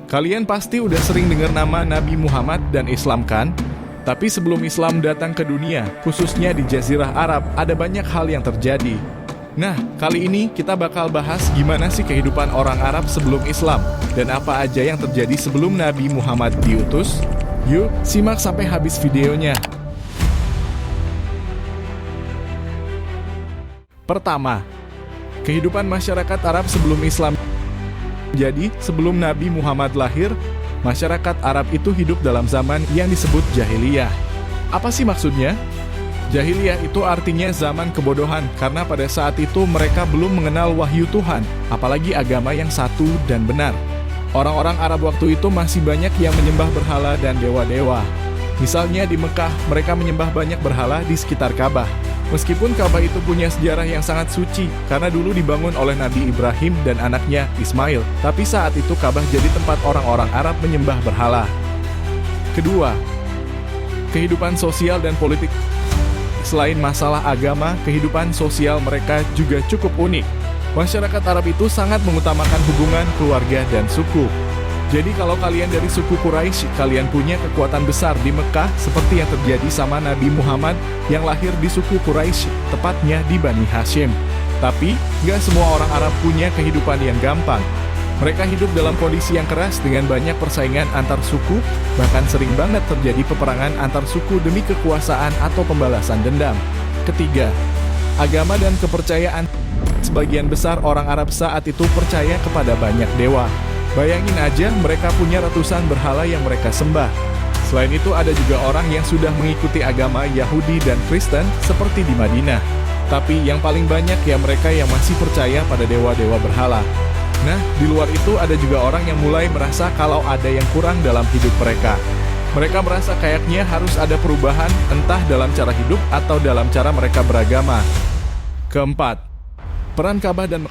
Kalian pasti udah sering dengar nama Nabi Muhammad dan Islam kan? Tapi sebelum Islam datang ke dunia, khususnya di Jazirah Arab, ada banyak hal yang terjadi. Nah, kali ini kita bakal bahas gimana sih kehidupan orang Arab sebelum Islam, dan apa aja yang terjadi sebelum Nabi Muhammad diutus. Yuk, simak sampai habis videonya. Pertama, kehidupan masyarakat Arab sebelum Islam. Jadi, sebelum Nabi Muhammad lahir, masyarakat Arab itu hidup dalam zaman yang disebut jahiliyah. Apa sih maksudnya? Jahiliyah itu artinya zaman kebodohan, karena pada saat itu mereka belum mengenal wahyu Tuhan, apalagi agama yang satu dan benar. Orang-orang Arab waktu itu masih banyak yang menyembah berhala dan dewa-dewa. Misalnya di Mekah, mereka menyembah banyak berhala di sekitar Ka'bah. Meskipun Ka'bah itu punya sejarah yang sangat suci, karena dulu dibangun oleh Nabi Ibrahim dan anaknya Ismail, tapi saat itu Ka'bah jadi tempat orang-orang Arab menyembah berhala. Kedua, kehidupan sosial dan politik. Selain masalah agama, kehidupan sosial mereka juga cukup unik. Masyarakat Arab itu sangat mengutamakan hubungan keluarga dan suku. Jadi kalau kalian dari suku Quraisy, kalian punya kekuatan besar di Mekah seperti yang terjadi sama Nabi Muhammad yang lahir di suku Quraisy, tepatnya di Bani Hashim. Tapi, gak semua orang Arab punya kehidupan yang gampang. Mereka hidup dalam kondisi yang keras dengan banyak persaingan antar suku, bahkan sering banget terjadi peperangan antar suku demi kekuasaan atau pembalasan dendam. Ketiga, agama dan kepercayaan. Sebagian besar orang Arab saat itu percaya kepada banyak dewa. Bayangin aja mereka punya ratusan berhala yang mereka sembah. Selain itu ada juga orang yang sudah mengikuti agama Yahudi dan Kristen seperti di Madinah. Tapi yang paling banyak ya mereka yang masih percaya pada dewa-dewa berhala. Nah, di luar itu ada juga orang yang mulai merasa kalau ada yang kurang dalam hidup mereka. Mereka merasa kayaknya harus ada perubahan entah dalam cara hidup atau dalam cara mereka beragama. Keempat, peran Ka'bah dan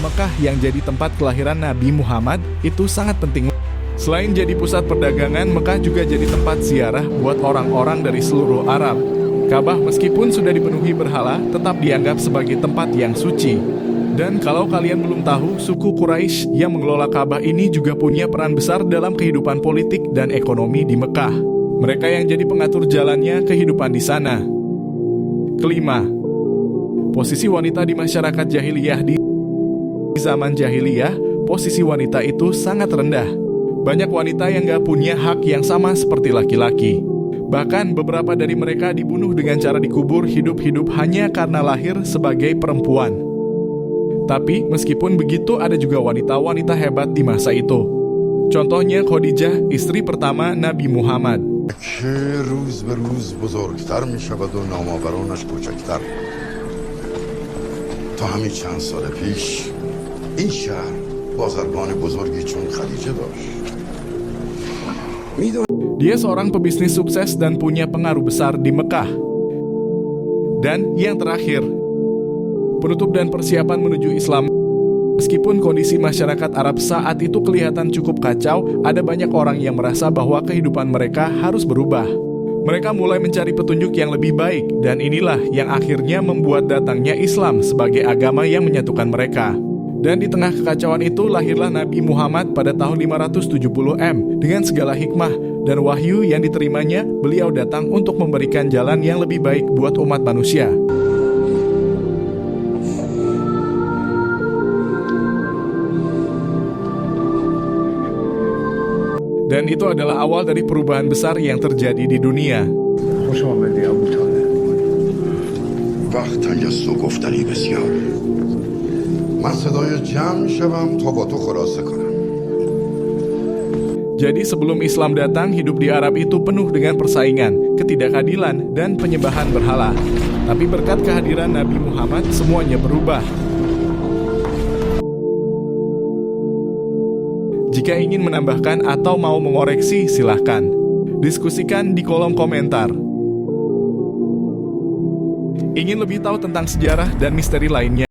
Mekah yang jadi tempat kelahiran Nabi Muhammad itu sangat penting. Selain jadi pusat perdagangan, Mekah juga jadi tempat ziarah buat orang-orang dari seluruh Arab. Ka'bah meskipun sudah dipenuhi berhala, tetap dianggap sebagai tempat yang suci. Dan kalau kalian belum tahu, suku Quraisy yang mengelola Ka'bah ini juga punya peran besar dalam kehidupan politik dan ekonomi di Mekah. Mereka yang jadi pengatur jalannya kehidupan di sana. Kelima, posisi wanita di masyarakat jahiliyah. Di zaman jahiliyah, posisi wanita itu sangat rendah. Banyak wanita yang gak punya hak yang sama seperti laki-laki. Bahkan beberapa dari mereka dibunuh dengan cara dikubur hidup-hidup hanya karena lahir sebagai perempuan. Tapi meskipun begitu ada juga wanita-wanita hebat di masa itu. Contohnya Khadijah, istri pertama Nabi Muhammad. این شهر بازرگان بزرگی چون خدیجه داشت. Dia seorang pebisnis sukses dan punya pengaruh besar di Mekah. Dan yang terakhir, penutup dan persiapan menuju Islam. Meskipun kondisi masyarakat Arab saat itu kelihatan cukup kacau, ada banyak orang yang merasa bahwa kehidupan mereka harus berubah. Mereka mulai mencari petunjuk yang lebih baik, dan inilah yang akhirnya membuat datangnya Islam sebagai agama yang menyatukan mereka. Dan di tengah kekacauan itu lahirlah Nabi Muhammad pada tahun 570 dengan segala hikmah dan wahyu yang diterimanya. Beliau datang untuk memberikan jalan yang lebih baik buat umat manusia. Dan itu adalah awal dari perubahan besar yang terjadi di dunia. Jadi sebelum Islam datang, hidup di Arab itu penuh dengan persaingan, ketidakadilan, dan penyembahan berhala. Tapi berkat kehadiran Nabi Muhammad, semuanya berubah. Jika ingin menambahkan atau mau mengoreksi, silahkan. Diskusikan di kolom komentar. Ingin lebih tahu tentang sejarah dan misteri lainnya?